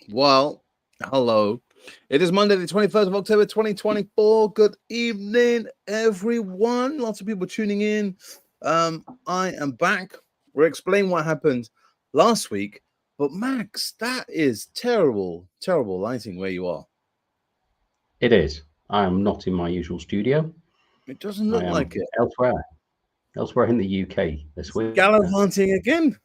Well, hello. It is Monday, the 21st of October, 2024. Good evening, everyone. Lots of people tuning in. I am back. We'll explain what happened last week. But Max, that is terrible, terrible lighting where you are. It is. I am not in my usual studio. It doesn't I look am like it. elsewhere in the UK this It's week. gallivanting again.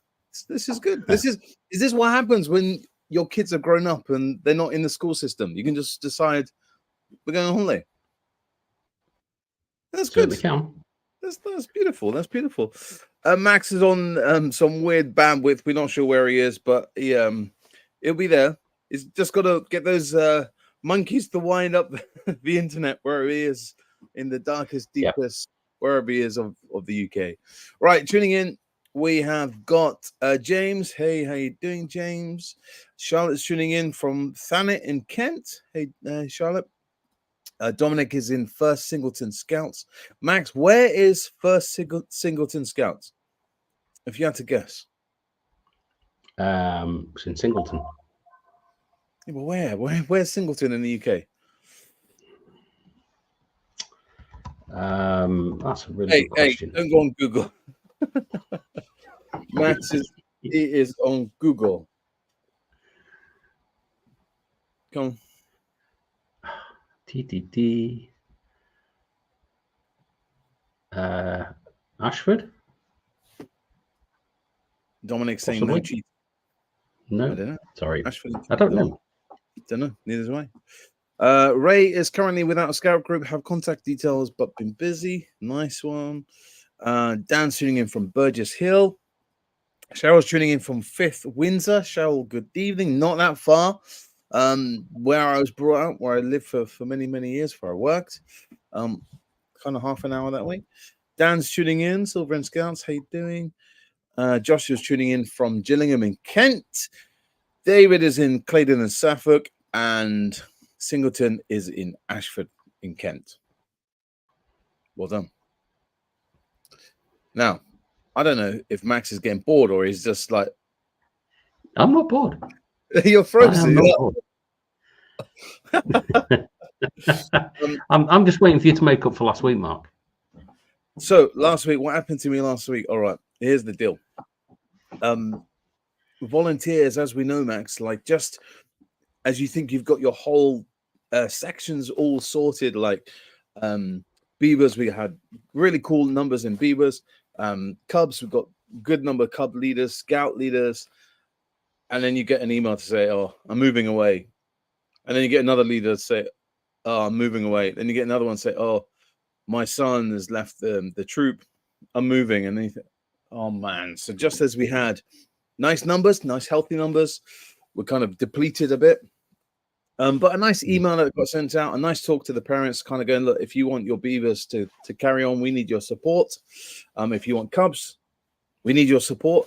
This is good. Is this what happens when your kids have grown up and they're not in the school system? You can just decide we're going on holiday. That's good. Certainly can. That's beautiful. That's beautiful. Max is on some weird bandwidth. We're not sure where he is, but he'll be there. He's just got to get those monkeys to wind up the internet where he is in the darkest, Yep. deepest, wherever he is of the UK. Right, tuning in. We have got James. Hey, how you doing, James? Charlotte's tuning in from Thanet in Kent. Hey, Charlotte. Dominic is in First Singleton Scouts. Max, where is First Singleton Scouts? If you had to guess. It's in Singleton. Yeah, but where's Singleton in the UK? That's a really good question. Don't go on Google. Max is on Google. Come on. TTT. Ashford? Dominic saying Possibly. no cheat. No. I don't know. Sorry. Ashford, I don't know. Don't know. Neither do I. Ray is currently without a scout group. Have contact details, but been busy. Nice one. Dan's tuning in from Burgess Hill. Cheryl's tuning in from 5th Windsor. Cheryl, good evening. Not that far. Where I was brought up, where I lived for many, many years, where I worked. Kind of half an hour that way. Dan's tuning in. Silver and Scouts, how you doing? Josh is tuning in from Gillingham in Kent. David is in Claydon and Suffolk. And Singleton is in Ashford in Kent. Well done. Now, I don't know if Max is getting bored or he's just like... I'm not bored. You're frozen. I'm just waiting for you to make up for last week, Mark. So last week, what happened to me last week? All right, here's the deal. Volunteers, as we know, Max, like just as you think you've got your whole sections all sorted, like Beavers, we had really cool numbers in Beavers. Cubs, we've got good number of Cub leaders, Scout leaders. And then you get an email to say, oh, I'm moving away. And then you get another leader to say, oh, I'm moving away. Then you get another one say, oh, my son has left the troop. I'm moving. And then you think, oh, man. So just as we had nice numbers, nice healthy numbers, we're kind of depleted a bit. But a nice email that got sent out, a nice talk to the parents, kind of going, look, if you want your Beavers to carry on, we need your support. If you want Cubs, we need your support.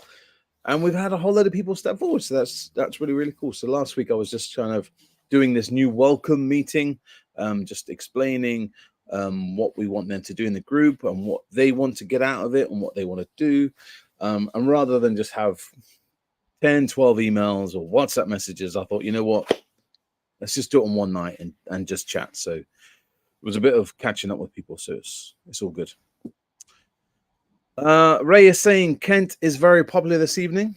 And we've had a whole lot of people step forward. So that's really, really cool. So last week I was just kind of doing this new welcome meeting, just explaining what we want them to do in the group and what they want to get out of it and what they want to do. And rather than just have 10, 12 emails or WhatsApp messages, I thought, you know what? Let's just do it on one night and just chat. So it was a bit of catching up with people. So it's all good. Ray is saying Kent is very popular this evening.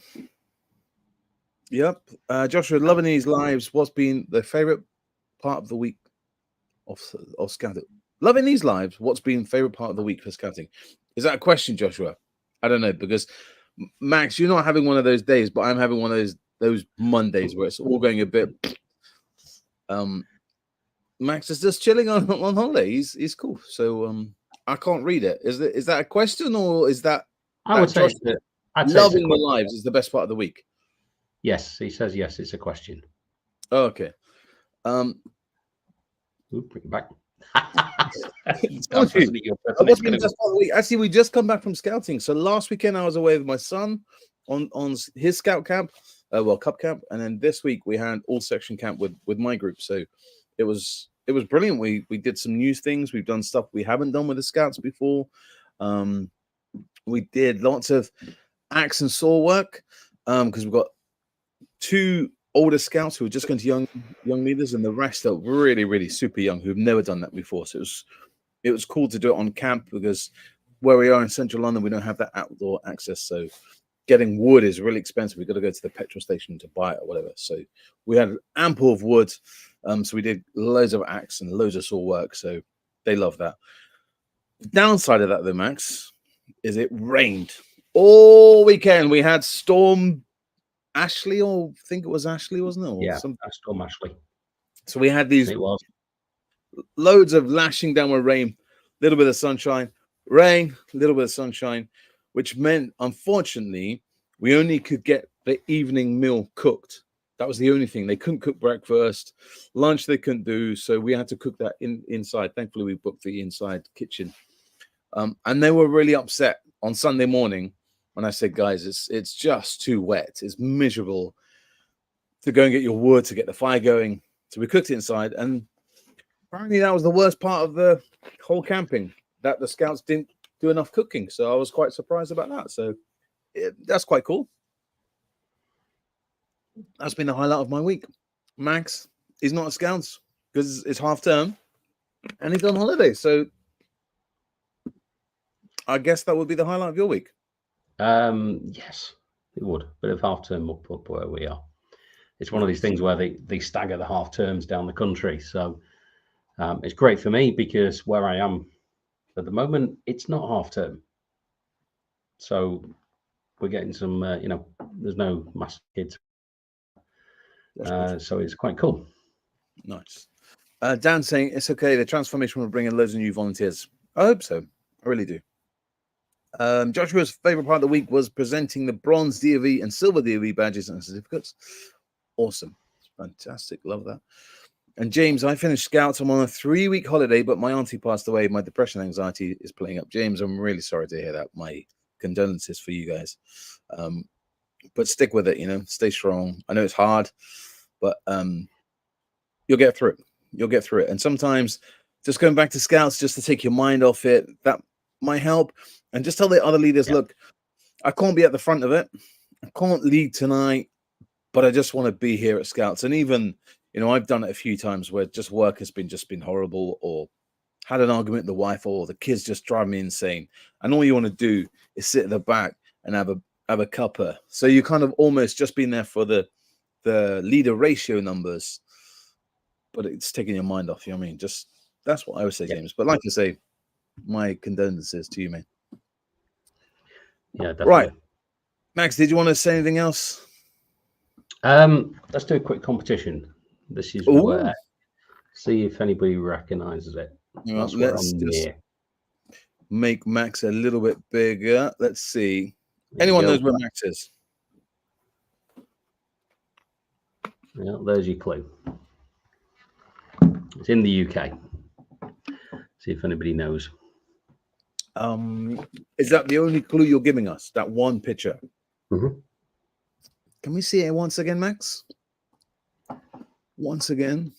Yep. Joshua, Lebanese Lives, what's been the favorite part of the week of scouting? Lebanese Lives, what's been favorite part of the week for scouting? Is that a question, Joshua? I don't know, because Max, you're not having one of those days, but I'm having one of those Mondays where it's all going a bit. Max is just chilling on holiday. He's cool. So I can't read it. Is that a question or is that? I would say loving the lives is the best part of the week. Yes, he says yes. It's a question. Oh, okay. Bring it back. Actually, we just come back from scouting. So last weekend I was away with my son on his scout camp, Cub camp, and then this week we had all section camp with my group. So it was brilliant. We did some new things. We've done stuff we haven't done with the scouts before. We did lots of axe and saw work because we've got 2 older scouts who are just going to young leaders, and the rest are really, really super young who've never done that before. So it was cool to do it on camp, because where we are in central London, we don't have that outdoor access. So getting wood is really expensive. We've got to go to the petrol station to buy it or whatever. So we had ample of wood. So we did loads of axe and loads of saw work. So they love that. The downside of that, though, Max, is it rained all weekend. We had Storm Ashley, or I think it was Ashley, wasn't it? Or Yeah, Storm Ashley. So we had these It was loads of lashing downward rain, little bit of sunshine, rain, little bit of sunshine, which meant, unfortunately, we only could get the evening meal cooked. That was the only thing. They couldn't cook breakfast, lunch they couldn't do, so we had to cook that inside. Thankfully, we booked the inside kitchen, and they were really upset on Sunday morning when I said, "Guys, it's just too wet. It's miserable to go and get your wood to get the fire going." So we cooked it inside, and apparently that was the worst part of the whole camping, that the scouts didn't do enough cooking. So I was quite surprised about that. So that's quite cool. That's been the highlight of my week. Max is not at scouts because it's half term and he's on holiday. So I guess that would be the highlight of your week. Yes, it would. Bit of half term up where we are. It's one of these things where they stagger the half terms down the country. So it's great for me because where I am at the moment, it's not half term. So we're getting some, there's no mass kids. So it's quite cool. Nice. Dan saying it's okay. The transformation will bring in loads of new volunteers. I hope so. I really do. Joshua's favorite part of the week was presenting the bronze DOV and silver DOV badges and certificates. Awesome. Fantastic. Love that. And James, I finished scouts. I'm on a 3-week holiday, but my auntie passed away. My depression and anxiety is playing up. James, I'm really sorry to hear that. My condolences for you guys. But stick with it, stay strong. I know it's hard, but you'll get through it. You'll get through it. And sometimes just going back to scouts just to take your mind off it, that might help. And just tell the other leaders, look, I can't be at the front of it. I can't lead tonight, but I just want to be here at scouts. And even, I've done it a few times where just work has been horrible, or had an argument with the wife, or the kids just drive me insane. And all you want to do is sit at the back and have a cuppa. So you kind of almost just been there for the leader ratio numbers, but it's taking your mind off. You know what I mean? Just that's what I would say, James. But like I say, my condolences to you, man. Yeah, definitely. Right. Max, did you want to say anything else? Let's do a quick competition. This is where, see if anybody recognizes it. Let's just make Max a little bit bigger. Let's see. Anyone knows where Max is? Yeah, there's your clue. It's in the UK. See if anybody knows. Is that the only clue you're giving us? That one picture? Mm-hmm. Can we see it once again, Max? Once again.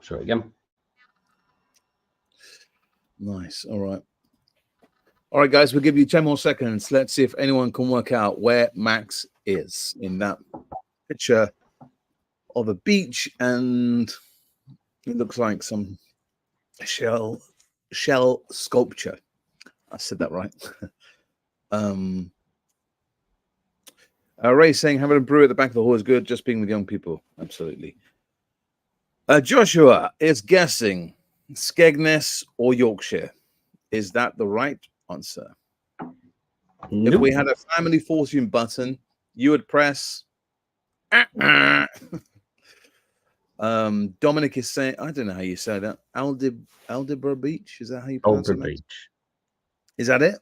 Sorry again. Nice. All right, guys, we'll give you 10 more seconds. Let's see if anyone can work out where Max is in that picture of a beach, and it looks like some shell sculpture. I said that right. Ray saying having a brew at the back of the hall is good, just being with young people. Absolutely. Joshua is guessing Skegness or Yorkshire. Is that the right answer? Nope. If we had a family fortune button, you would press Dominic is saying, I don't know how you say that. Aldibra Beach? Is that how you pronounce it? Aldibra Beach. Is that it?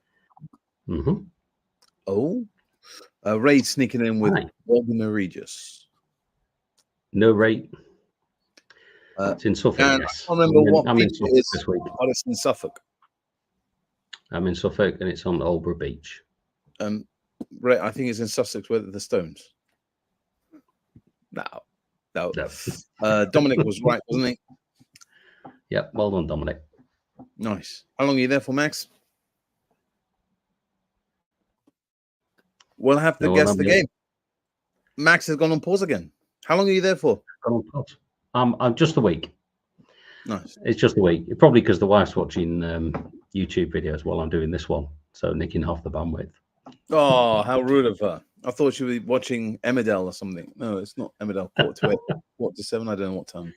Mm-hmm. Oh. Ray sneaking in with Walden Regis. No, Ray. It's in Suffolk, yes. I remember I'm in Suffolk this week. It's in Suffolk. I'm in Suffolk, and it's on Aldibra Beach. Ray, I think it's in Sussex with the Stones. No. Dominic was right, wasn't he? Yeah, well done, Dominic. Nice. How long are you there for, Max? We'll have to guess the game. Max has gone on pause again. How long are you there for? I'm just a week. Nice. It's just a week. Probably because the wife's watching YouTube videos while I'm doing this one, so nicking half the bandwidth. Oh, how rude of her. I thought she would be watching Emmerdale or something. No, it's not Emmerdale. 4:08, 4:07. I don't know what time.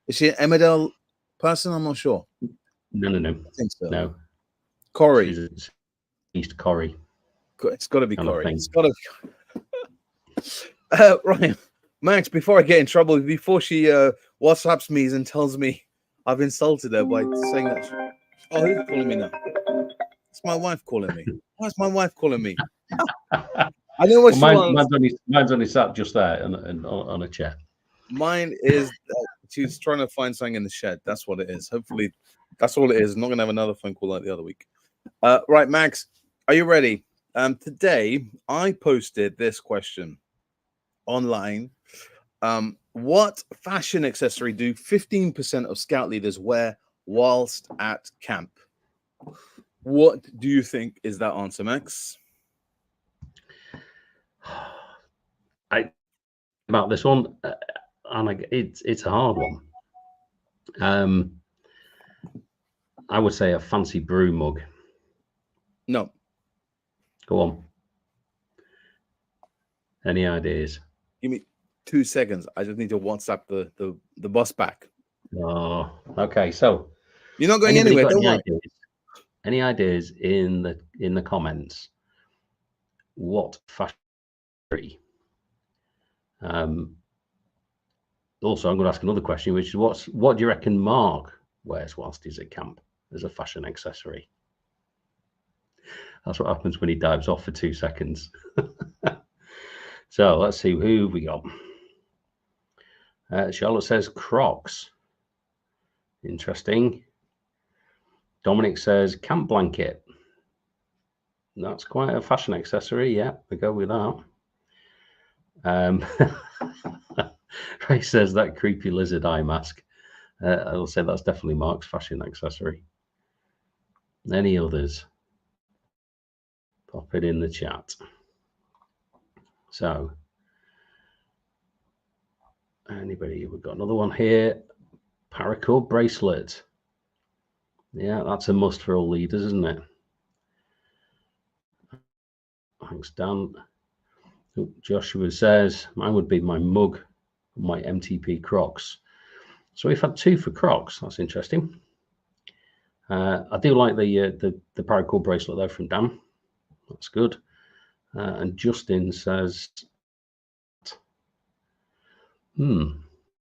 Is she an Emmerdale person? I'm not sure. No. I think so. No. Corey. She's East Corrie. It's got to be kind of Corey. thing. It's got to be. Right. Max, before I get in trouble, before she WhatsApps me and tells me I've insulted her by saying that. Oh, who's calling me now? It's my wife calling me. Why is my wife calling me? I know what she wants. Mine's only sat just there on a chair. Mine is she's trying to find something in the shed. That's what it is. Hopefully, that's all it is. I'm not going to have another phone call like the other week. Right, Max, are you ready? Today, I posted this question online. What fashion accessory do 15% of scout leaders wear whilst at camp? What do you think is that answer, Max? About this one, and it's a hard one. I would say a fancy brew mug. No. Go on. Any ideas? Give me 2 seconds. I just need to WhatsApp the bus back. Oh, okay. So you're not going anywhere. Don't worry. Any ideas in the comments? What fashion? Also, I'm going to ask another question, which is what do you reckon Mark wears whilst he's at camp as a fashion accessory? That's what happens when he dives off for 2 seconds. So let's see who we got. Charlotte says Crocs. Interesting. Dominic says camp blanket. That's quite a fashion accessory. Yeah, we go with that. Ray says that creepy lizard eye mask. I'll say that's definitely Mark's fashion accessory. Any others? Pop it in the chat. So, anybody? We've got another one here. Paracord bracelet. Yeah, that's a must for all leaders, isn't it? Thanks, Dan. Joshua says, mine would be my mug, my MTP Crocs. So we've had 2 for Crocs. That's interesting. I do like the paracord bracelet though from Dan. That's good. And Justin says,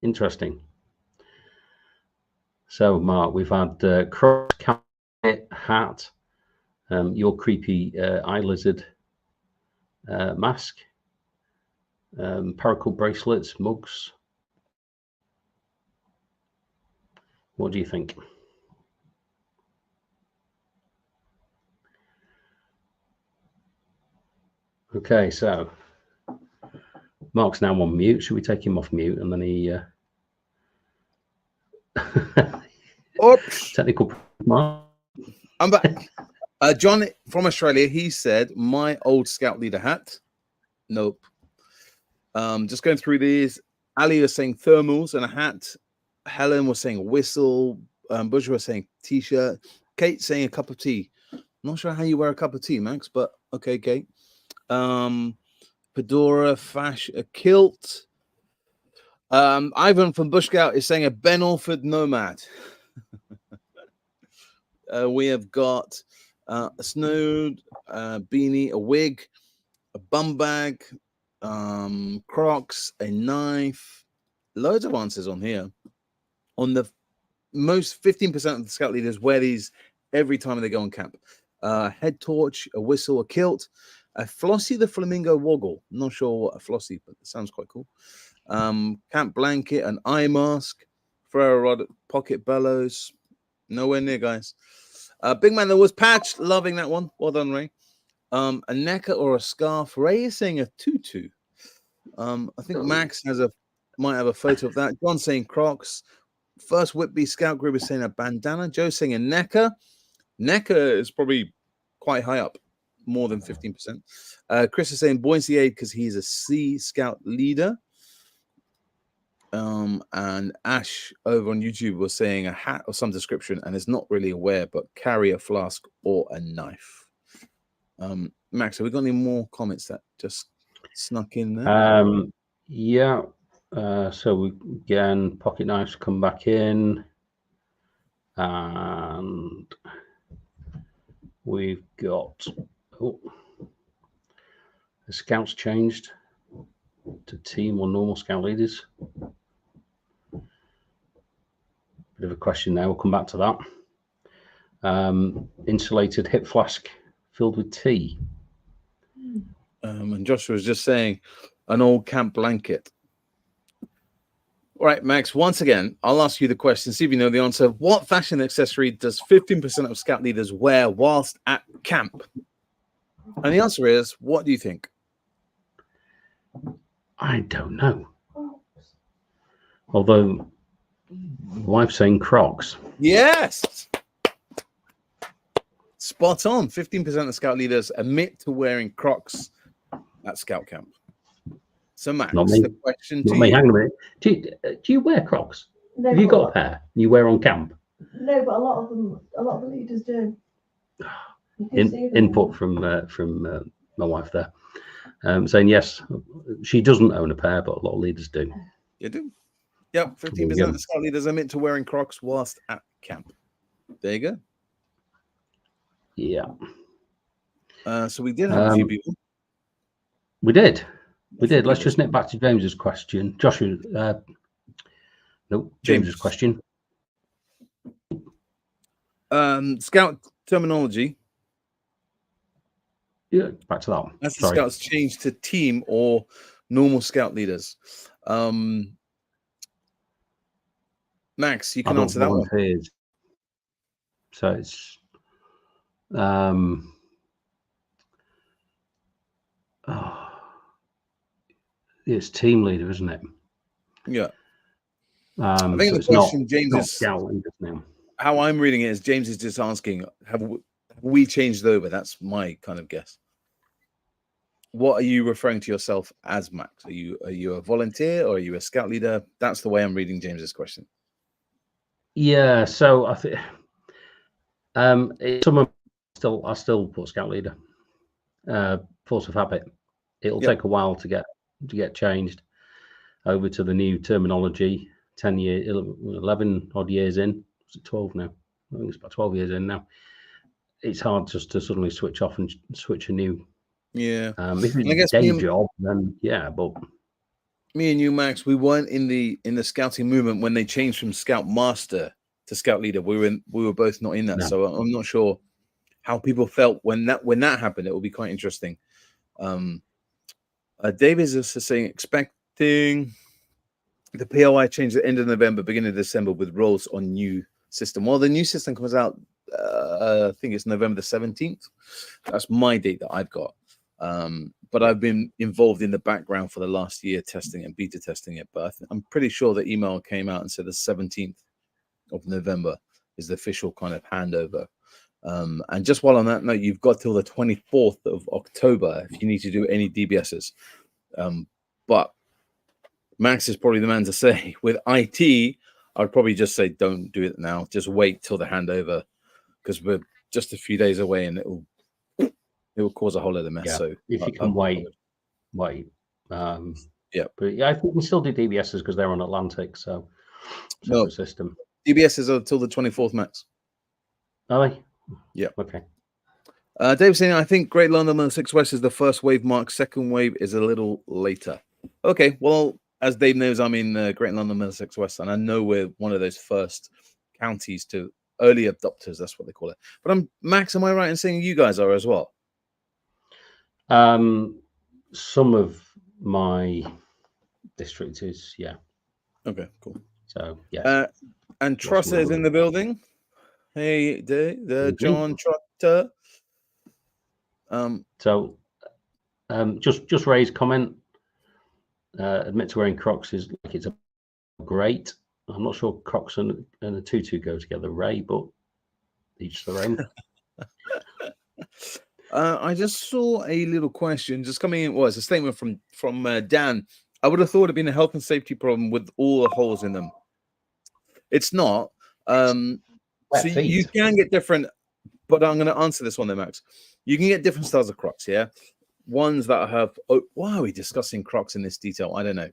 interesting. So Mark, we've had Crocs hat, your creepy eye lizard mask, paracord bracelets, mugs. What do you think? Okay, so Mark's now on mute. Should we take him off mute and then he Oops. Technical Mark? I'm back. John from Australia, he said my old scout leader hat. Nope. Just going through these. Ali was saying thermals and a hat. Helen was saying whistle. Bush was saying t-shirt. Kate saying a cup of tea. Not sure how you wear a cup of tea, Max, but okay, Kate. Fedora, fash, a kilt. Ivan from Bush Scout is saying a Ben Alford nomad. We have got a snowed beanie, a wig, a bum bag, Crocs, a knife. Loads of answers on here. On the most 15% of the scout leaders wear these every time they go on camp. Head torch, a whistle, a kilt, a Flossie the Flamingo Woggle. Not sure what a Flossie, but it sounds quite cool. Camp blanket, an eye mask, Ferrero rod, pocket bellows. Nowhere near, guys. Big man, there was Patch. Loving that one. Well done, Ray. A necker or a scarf. Ray is saying a tutu. I think Max might have a photo of that. John saying Crocs. First Whitby Scout Group is saying a bandana. Joe saying a necker. Necker is probably quite high up. more than 15%. Chris is saying buoyancy aid because he's a Sea Scout leader. And Ash over on YouTube was saying a hat of some description and is not really aware, but carry a flask or a knife. Max, have we got any more comments that just snuck in there? Yeah. So we again, pocket knives come back in, and we've got the scouts changed to team or normal scout leaders. Bit of a question there. We'll come back to that. Insulated hip flask filled with tea. And Joshua was just saying an old camp blanket. All right, Max, once again, I'll ask you the question, see if you know the answer. What fashion accessory does 15% of scout leaders wear whilst at camp? And the answer is, what do you think? I don't know. Although, wife's saying Crocs. Yes. Spot on. 15% of scout leaders admit to wearing Crocs at scout camp. So, Max, the question to you. Hang on a minute. Do you wear Crocs? No, have you got a pair you wear on camp? No, but a lot of the leaders do. Input from my wife there, saying yes, she doesn't own a pair, but a lot of leaders do. You do? Yep, 15% of scout leaders admit to wearing Crocs whilst at camp. There you go. Yeah. So we did have a few people. We did. Let's just nip back to James's question. Joshua, James's question. Scout terminology. Yeah, back to that one. As the scouts change to team or normal scout leaders. Max, you can answer that one. So it's it's team leader, isn't it? Yeah. I think so the question, James, is scout leaders now. How I'm reading it is James is just asking, have we changed over? That's my kind of guess. What are you referring to yourself as, Max? Are you a volunteer or are you a scout leader? That's the way I'm reading James's question. Yeah, so I think some of I still put scout leader. Force of habit. It'll take a while to get changed over to the new terminology. 11 odd years in. Is it 12 now? I think it's about 12 years in now. It's hard just to suddenly switch off and switch a new. Yeah. If it's a day job, then yeah, but me and you, Max, we weren't in the scouting movement when they changed from scout master to scout leader. We were both not in that, so I'm not sure how people felt when that happened. It will be quite interesting. David is also saying expecting the POI change at the end of November, beginning of December with roles on new system. Well, the new system comes out, I think it's November the 17th. That's my date that I've got. But I've been involved in the background for the last year testing and beta testing it. But I'm pretty sure the email came out and said the 17th of November is the official kind of handover. And just while on that note, you've got till the 24th of October if you need to do any DBSs. But Max is probably the man to say. With IT, I'd probably just say don't do it now. Just wait till the handover because we're just a few days away and it will cause a whole lot of mess. Yeah, so if you can wait. Yeah, but yeah, I think we can still do DBSs because they're on Atlantic, so no system. DBSs are till the 24th, Max. Are they? Yeah. Okay. Dave saying, I think Great London and 6 West is the first wave mark. Second wave is a little later. Okay, well, as Dave knows, I'm in Great London and 6 West, and I know we're one of those first counties to early adopters. That's what they call it. But Max, am I right in saying you guys are as well? Some of my district is, yeah. Okay, cool. So, yeah. And Trusser is in the building. Hey, the John Trotter. So, just raise comment. Admit to wearing Crocs is like it's a great. I'm not sure Crocs and a tutu go together, Ray, but each their own. I just saw a little question just coming in. Was a statement from Dan. I would have thought it'd been a health and safety problem with all the holes in them. It's not. So Wet you feet. can get different, but I'm going to answer this one there, Max. You can get different styles of Crocs, yeah. Ones that have. Oh, why are we discussing Crocs in this detail? I don't know.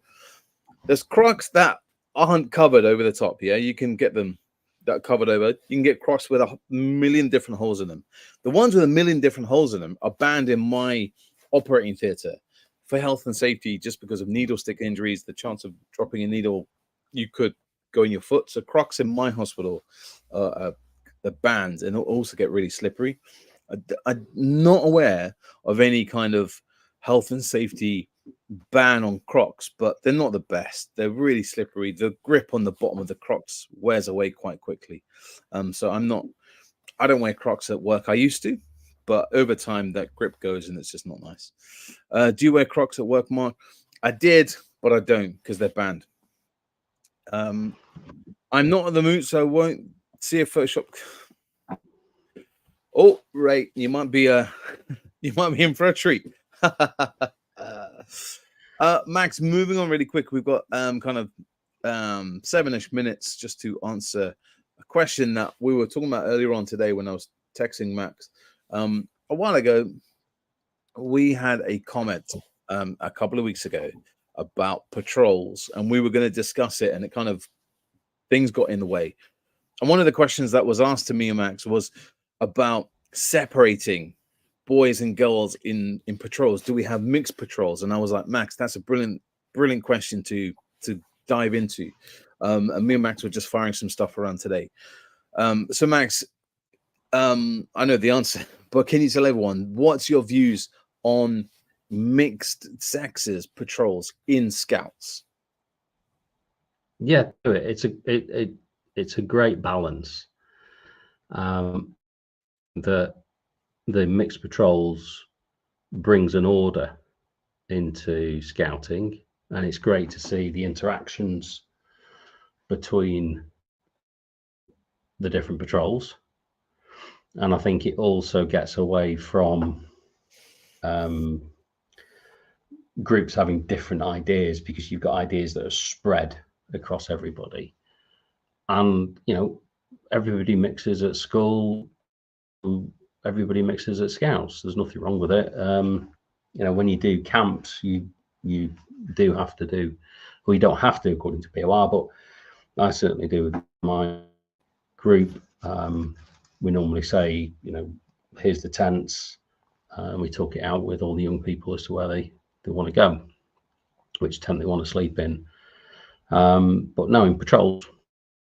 There's Crocs that aren't covered over the top. Yeah, you can get them that are covered over. You can get Crocs with a million different holes in them. The ones with a million different holes in them are banned in my operating theatre for health and safety, just because of needle stick injuries, the chance of dropping a needle, you could go in your foot. So Crocs in my hospital are banned and also get really slippery. I'm not aware of any kind of health and safety ban on Crocs, but they're not the best. They're really slippery. The grip on the bottom of the Crocs wears away quite quickly. So I don't wear Crocs at work. I used to, but over time that grip goes and it's just not nice. Do you wear Crocs at work, Mark? I did, but I don't because they're banned. I'm not in the mood, so I won't see a Photoshop. Oh, right. You might be you might be in for a treat. Max, moving on really quick. We've got kind of 7-ish minutes just to answer a question that we were talking about earlier on today when I was texting Max. A while ago, we had a comment a couple of weeks ago about patrols, and we were going to discuss it, and it kind of things got in the way. And one of the questions that was asked to me and Max was about separating boys and girls in patrols. Do we have mixed patrols? And I was like, Max, that's a brilliant question to dive into. And me and Max were just firing some stuff around today. So Max, I know the answer, but can you tell everyone what's your views on mixed sexes patrols in Scouts? Yeah, it's a great balance. The mixed patrols brings an order into scouting, and it's great to see the interactions between the different patrols. And I think it also gets away from groups having different ideas, because you've got ideas that are spread across everybody, and everybody mixes at school, everybody mixes at Scouts. There's nothing wrong with it. When you do camps, you do have to do, well, you don't have to according to POR, but I certainly do with my group. We normally say, here's the tents, and we talk it out with all the young people as to where they want to go, which tent they want to sleep in. But no, in patrols,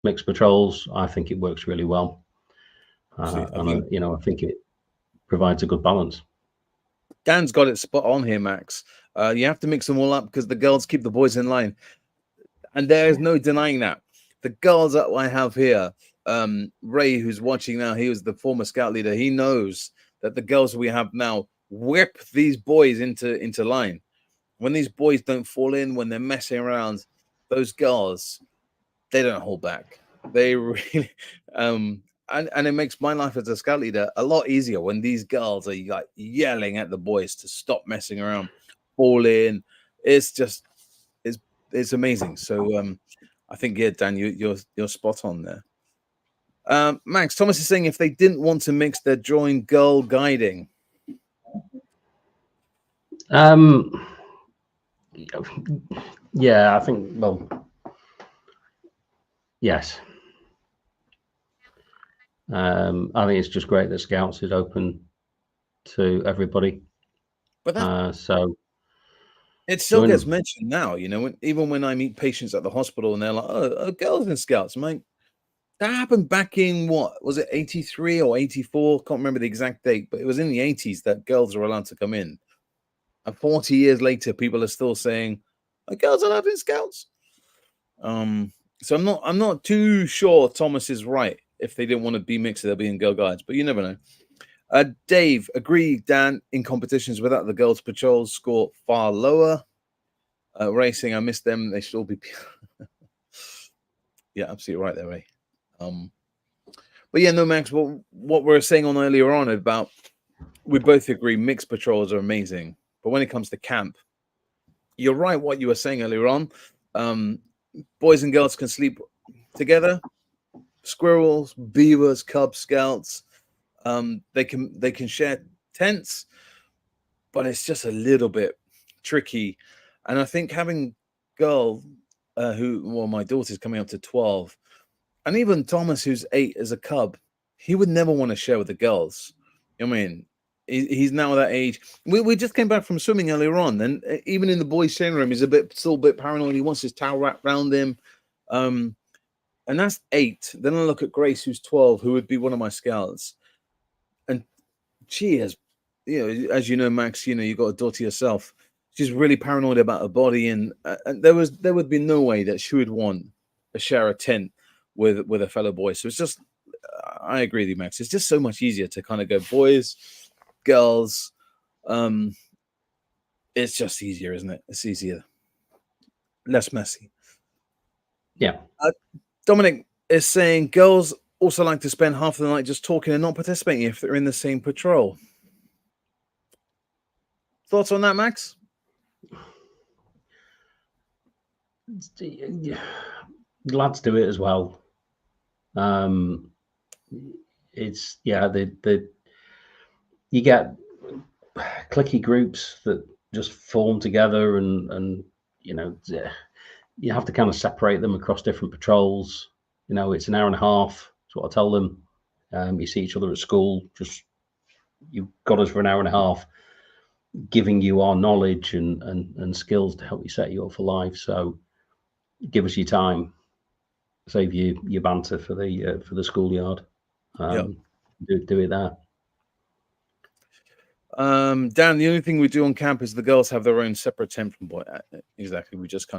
mixed patrols, I think it works really well. And I think it provides a good balance. Dan's got it spot on here, Max. You have to mix them all up because the girls keep the boys in line, and there is no denying that. The girls that I have here, Ray, who's watching now, he was the former scout leader. He knows that the girls we have now whip these boys into line. When these boys don't fall in, when they're messing around, those girls, they don't hold back. They really, and it makes my life as a scout leader a lot easier when these girls are like yelling at the boys to stop messing around, fall in. It's just, it's amazing. So I think, yeah, Dan, you're spot on there. Max, Thomas is saying if they didn't want to mix, they'd join girl guiding. Yeah, I think, well, yes. I think it's just great that Scouts is open to everybody. But so it still gets mentioned now, even when I meet patients at the hospital and they're like, oh, girls in Scouts. I'm like, that happened back in what was it, 83 or 84? Can't remember the exact date, but it was in the 80s that girls were allowed to come in. And 40 years later, people are still saying, are girls allowed in Scouts? So I'm not too sure Thomas is right. If they didn't want to be mixed, they'll be in girl guides, but you never know. Dave, agree, Dan, in competitions without the girls' patrols score far lower. Racing, I miss them. They should all be. Yeah, absolutely right there, Ray. But yeah, no, Max, what we were saying on earlier on about we both agree mixed patrols are amazing, but when it comes to camp, you're right. What you were saying earlier on, boys and girls can sleep together. Squirrels, beavers, cub scouts, they can share tents, but it's just a little bit tricky. And I think having girl my daughter's coming up to 12, and even Thomas, who's 8 as a cub, he would never want to share with the girls. I mean, he's now that age. We just came back from swimming earlier on, and even in the boys' changing room, he's still a bit paranoid. He wants his towel wrapped around him. And that's 8. Then I look at Grace, who's 12, who would be one of my scouts. And she has, as you know, Max, you've got a daughter yourself. She's really paranoid about her body. And there would be no way that she would want to share a tent with a fellow boy. So it's just, I agree with you, Max. It's just so much easier to kind of go boys, girls. It's just easier, isn't it? It's easier. Less messy. Yeah. Dominic is saying girls also like to spend half the night just talking and not participating if they're in the same patrol. Thoughts on that, Max? Lads do it as well. It's you get clicky groups that just form together, and you have to kind of separate them across different patrols. It's an hour and a half. That's what I tell them. You see each other at school. Just you've got us for an hour and a half, giving you our knowledge and skills to help you set you up for life. So give us your time. Save you your banter for the schoolyard. Do it there. Dan, the only thing we do on camp is the girls have their own separate tent from boy. Exactly. We just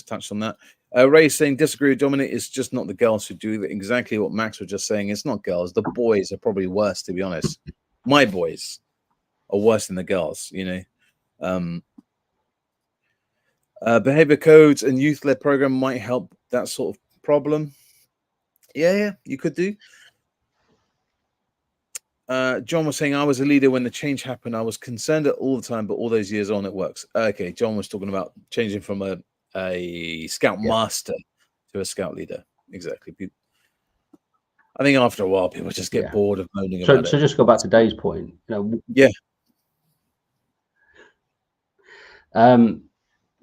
touched on that. Ray saying disagree with Dominic. It's just not the girls who do it. Exactly what Max was just saying. It's not girls. The boys are probably worse, to be honest. My boys are worse than the girls, behavior codes and youth-led program might help that sort of problem. Yeah, you could do. John was saying, I was a leader when the change happened. I was concerned at all the time, but all those years on, it works. Okay, John was talking about changing from a scout master to a scout leader. Exactly. I think after a while, people just get bored of moaning about it. So just go back to Dave's point.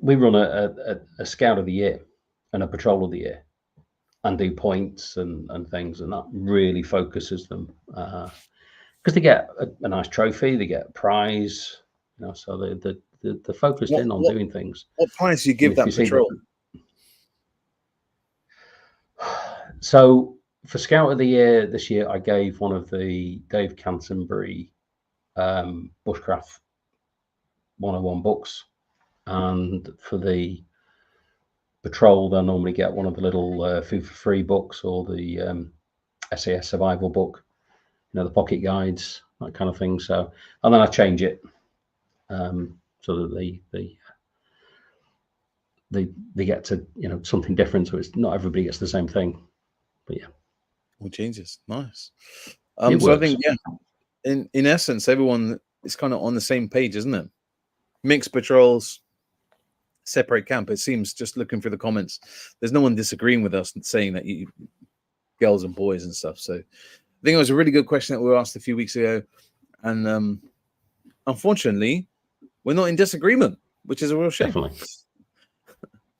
We run a scout of the year and a patrol of the year, and do points and things, and that really focuses them because they get a nice trophy, they get a prize, so they're focused in on doing things. What prize do you give that patrol? So for Scout of the Year this year, I gave one of the Dave Canterbury Bushcraft 101 books, and for the patrol, they'll normally get one of the little food for free books, or the SAS survival book, the pocket guides, that kind of thing. So, and then I change it so that they get to something different. So it's not everybody gets the same thing. But yeah, all changes. Nice. So I think in essence, everyone is kind of on the same page, isn't it? Mixed patrols, separate camp. It seems, just looking through the comments, there's no one disagreeing with us and saying that you girls and boys and stuff. So I think it was a really good question that we were asked a few weeks ago, and unfortunately we're not in disagreement, which is a real shame. Definitely.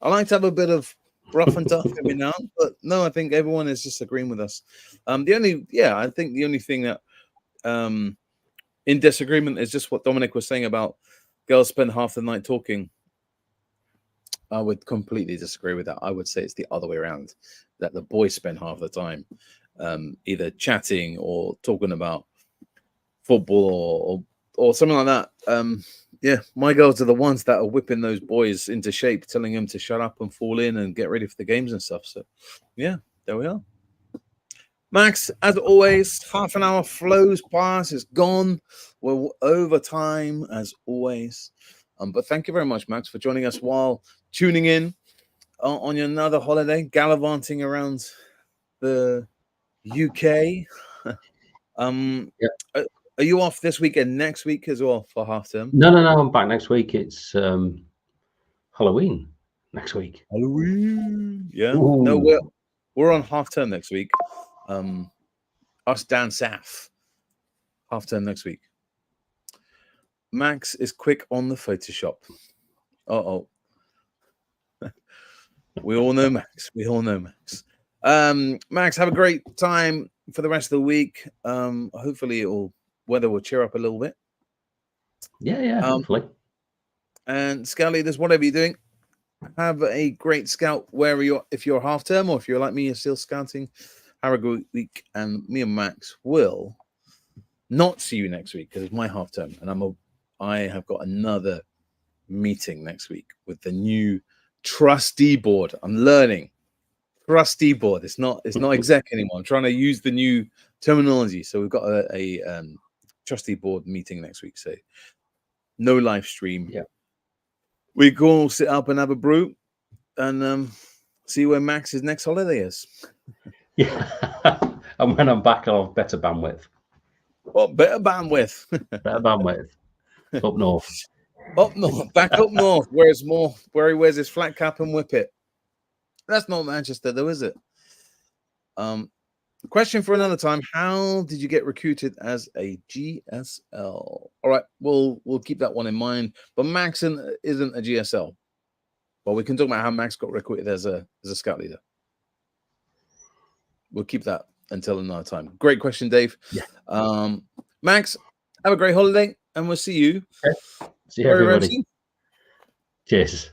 I like to have a bit of rough and tough every now, but no, I think everyone is just agreeing with us. I think the only thing that in disagreement is just what Dominic was saying about girls spend half the night talking. I would completely disagree with that. I would say it's the other way around, that the boys spend half the time either chatting or talking about football or something like that. My girls are the ones that are whipping those boys into shape, telling them to shut up and fall in and get ready for the games and stuff. So, yeah, there we are. Max, as always, half an hour flows past, it's gone. We're over time, as always. But thank you very much, Max, for joining us while tuning in on another holiday, gallivanting around the UK. Are you off this week and next week as well for half term? No, I'm back next week. It's Halloween next week. Halloween. Yeah. Ooh. No, we're on half term next week. Us down south. Half term next week. Max is quick on the Photoshop. Uh-oh. We all know Max. We all know Max. Max, have a great time for the rest of the week. Hopefully weather will cheer up a little bit. Yeah, hopefully. And scout leaders, whatever you're doing, have a great scout wherever if you're half term or if you're like me, you're still scouting. Have a good week. And me and Max will not see you next week because it's my half term, and I have got another meeting next week with the new trustee board. I'm learning trustee board. It's not exec anymore. I'm trying to use the new terminology. So we've got a trustee board meeting next week. So no live stream. Yeah, we go all sit up and have a brew and see where Max's next holiday is. Yeah, and when I'm back, I'll have better bandwidth. Well, better bandwidth. Better bandwidth. Up north. Up north, back up north, where he wears his flat cap and whippet. That's not Manchester, though, is it? Question for another time: how did you get recruited as a GSL? All right, we'll keep that one in mind. But Max isn't a GSL. Well, we can talk about how Max got recruited as a scout leader. We'll keep that until another time. Great question, Dave. Yeah. Max, have a great holiday, and we'll see you. Okay. See you, everybody. Soon. Cheers.